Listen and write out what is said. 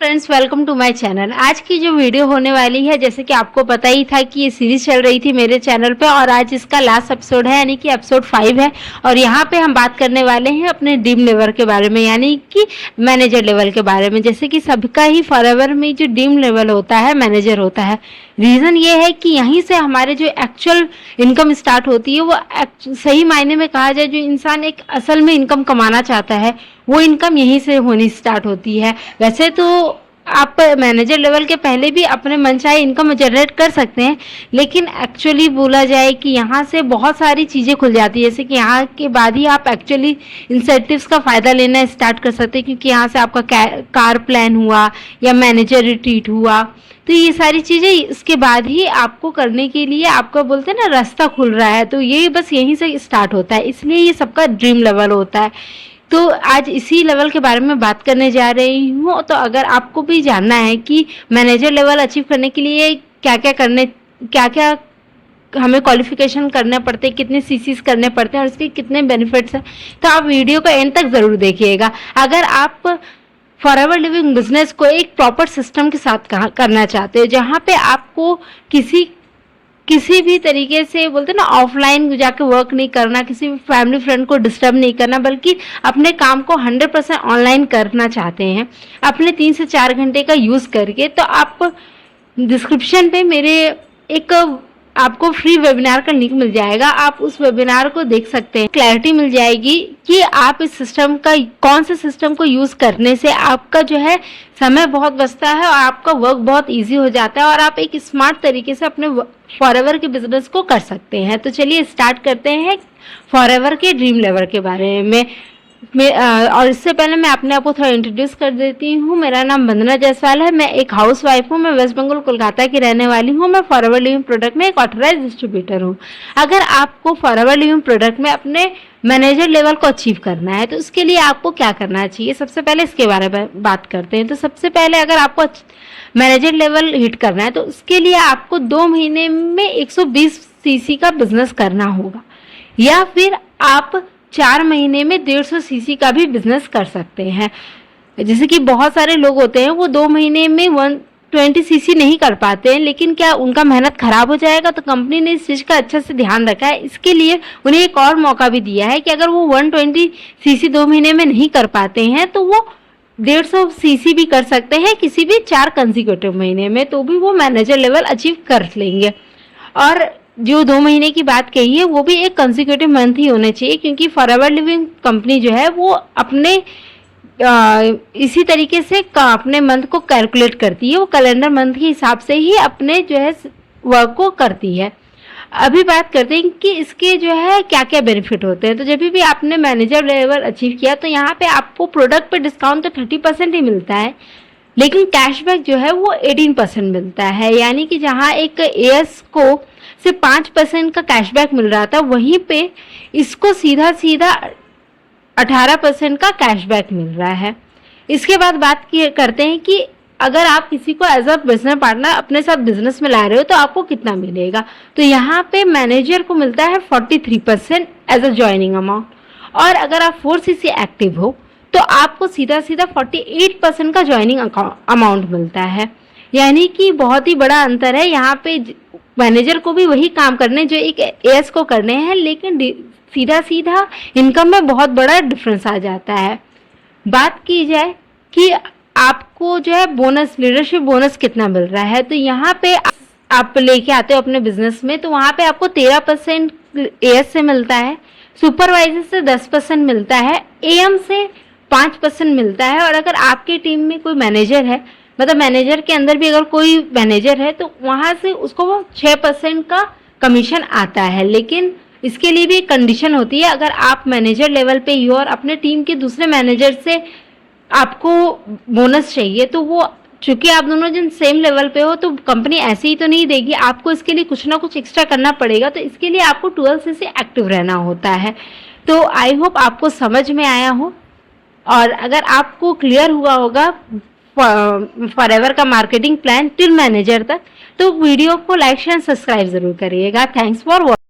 Friends, welcome to my channel. आज की जो वीडियो होने वाली है, जैसे कि आपको पता ही था कि ये सीरीज चल रही थी मेरे चैनल पे और आज इसका लास्ट एपिसोड है, यानी कि एपिसोड 5 है। और यहाँ पे हम बात करने वाले हैं अपने ड्रीम लेवल के बारे में, यानी कि मैनेजर लेवल के बारे में। जैसे कि सबका ही फॉरएवर में जो ड्रीम लेवल होता है मैनेजर होता है। रीज़न ये है कि यहीं से हमारे जो एक्चुअल इनकम स्टार्ट होती है, वो सही मायने में कहा जाए जो इंसान एक असल में इनकम कमाना चाहता है वो इनकम यहीं से होनी स्टार्ट होती है। वैसे तो आप मैनेजर लेवल के पहले भी अपने मनचाहे इनकम जनरेट कर सकते हैं, लेकिन एक्चुअली बोला जाए कि यहाँ से बहुत सारी चीज़ें खुल जाती है। जैसे कि यहाँ के बाद ही आप एक्चुअली इंसेंटिव्स का फ़ायदा लेना स्टार्ट कर सकते हैं, क्योंकि यहाँ से आपका कार प्लान हुआ या मैनेजर रिट्रीट हुआ, तो ये सारी चीज़ें इसके बाद ही आपको करने के लिए आपका बोलते हैं ना रास्ता खुल रहा है। तो ये बस यहीं से स्टार्ट होता है, इसलिए ये सबका ड्रीम लेवल होता है। तो आज इसी लेवल के बारे में बात करने जा रही हूँ। तो अगर आपको भी जानना है कि मैनेजर लेवल अचीव करने के लिए क्या क्या हमें क्वालिफिकेशन करने पड़ते हैं, कितने सीसीस करने पड़ते हैं और उसके कितने बेनिफिट्स हैं, तो आप वीडियो को एंड तक ज़रूर देखिएगा। अगर आप फॉरएवर लिविंग बिजनेस को एक प्रॉपर सिस्टम के साथ करना चाहते हो, जहाँ पे आपको किसी भी तरीके से बोलते हैं ना ऑफलाइन जाके वर्क नहीं करना, किसी भी फैमिली फ्रेंड को डिस्टर्ब नहीं करना, बल्कि अपने काम को 100% ऑनलाइन करना चाहते हैं अपने 3 से 4 घंटे का यूज़ करके, तो आप डिस्क्रिप्शन पे मेरे एक आपको फ्री वेबिनार का लिंक मिल जाएगा। आप उस वेबिनार को देख सकते हैं, क्लैरिटी मिल जाएगी कि आप इस सिस्टम का कौन से सिस्टम को यूज़ करने से आपका जो है समय बहुत बचता है और आपका वर्क बहुत इजी हो जाता है और आप एक स्मार्ट तरीके से अपने फॉरएवर के बिजनेस को कर सकते हैं। तो चलिए स्टार्ट करते हैं फॉरएवर के ड्रीम लेवल के बारे में। और इससे पहले मैं अपने आप को थोड़ा इंट्रोड्यूस कर देती हूँ। मेरा नाम वंदना जायसवाल है, मैं एक हाउस वाइफ हूँ, मैं वेस्ट बंगाल कोलकाता की रहने वाली हूँ। मैं फॉरएवर लिविंग प्रोडक्ट में एक ऑथराइज डिस्ट्रीब्यूटर हूँ। अगर आपको फॉरएवर लिविंग प्रोडक्ट में अपने मैनेजर लेवल को अचीव करना है तो उसके लिए आपको क्या करना चाहिए, सबसे पहले इसके बारे में बात करते हैं। तो सबसे पहले अगर आपको मैनेजर लेवल हिट करना है तो उसके लिए आपको 2 महीने में 120 सीसी का बिजनेस करना होगा, या फिर आप 4 महीने में 150 सीसी का भी बिजनेस कर सकते हैं। जैसे कि बहुत सारे लोग होते हैं वो 2 महीने में 120 सीसी नहीं कर पाते हैं, लेकिन क्या उनका मेहनत खराब हो जाएगा? तो कंपनी ने इस चीज़ का अच्छे से ध्यान रखा है। इसके लिए उन्हें एक और मौका भी दिया है कि अगर वो 120 सीसी 2 महीने में नहीं कर पाते हैं तो वो 150 सीसी भी कर सकते हैं किसी भी 4 कंसेक्यूटिव महीने में, तो भी वो मैनेजर लेवल अचीव कर लेंगे। और जो 2 महीने की बात कही है वो भी एक कंसेक्यूटिव मंथ ही होने चाहिए, क्योंकि फॉरएवर लिविंग कंपनी जो है वो अपने इसी तरीके से अपने मंथ को कैलकुलेट करती है, वो कैलेंडर मंथ के हिसाब से ही अपने जो है वर्क को करती है। अभी बात करते हैं कि इसके जो है क्या क्या बेनिफिट होते हैं। तो जब भी आपने मैनेजर लेवल अचीव किया तो यहाँ पे आपको प्रोडक्ट पे डिस्काउंट तो 30% ही मिलता है, लेकिन कैशबैक जो है वो 18% मिलता है। यानी कि जहाँ एक एएस को सिर्फ 5% का कैशबैक मिल रहा था, वहीं पे इसको सीधा 18% का कैशबैक मिल रहा है। इसके बाद बात करते हैं कि अगर आप किसी को एज अ बिजनेस पार्टनर अपने साथ बिजनेस में ला रहे हो तो आपको कितना मिलेगा। तो यहाँ पे मैनेजर को मिलता है 43% एज अ ज्वाइनिंग अमाउंट, और अगर आप 4cc एक्टिव हो तो आपको सीधा 48% का ज्वाइनिंग अमाउंट मिलता है। यानी कि बहुत ही बड़ा अंतर है। यहाँ पे मैनेजर को भी वही काम करने जो एक एएस को करने हैं, लेकिन सीधा इनकम में बहुत बड़ा डिफरेंस आ जाता है। बात की जाए कि आपको जो है बोनस, लीडरशिप बोनस कितना मिल रहा है, तो यहाँ पे आप लेके आते हो अपने बिजनेस में, तो वहाँ पे आपको 13% एएस से मिलता है, सुपरवाइजर से 10% मिलता है, एएम से 5% मिलता है। और अगर आपकी टीम में कोई मैनेजर है, मतलब मैनेजर के अंदर भी अगर कोई मैनेजर है, तो वहाँ से उसको वो 6% का कमीशन आता है। लेकिन इसके लिए भी एक कंडीशन होती है, अगर आप मैनेजर लेवल पे ही हो और अपने टीम के दूसरे मैनेजर से आपको बोनस चाहिए, तो वो चूंकि आप दोनों जन सेम लेवल पे हो तो कंपनी ऐसे ही तो नहीं देगी, आपको इसके लिए कुछ ना कुछ एक्स्ट्रा करना पड़ेगा। तो इसके लिए आपको 12 से एक्टिव रहना होता है। तो आई होप आपको समझ में आया हो, और अगर आपको क्लियर हुआ होगा फॉरएवर का मार्केटिंग प्लान टिल मैनेजर तक, तो वीडियो को लाइक शेयर सब्सक्राइब जरूर करिएगा। Thanks for watching.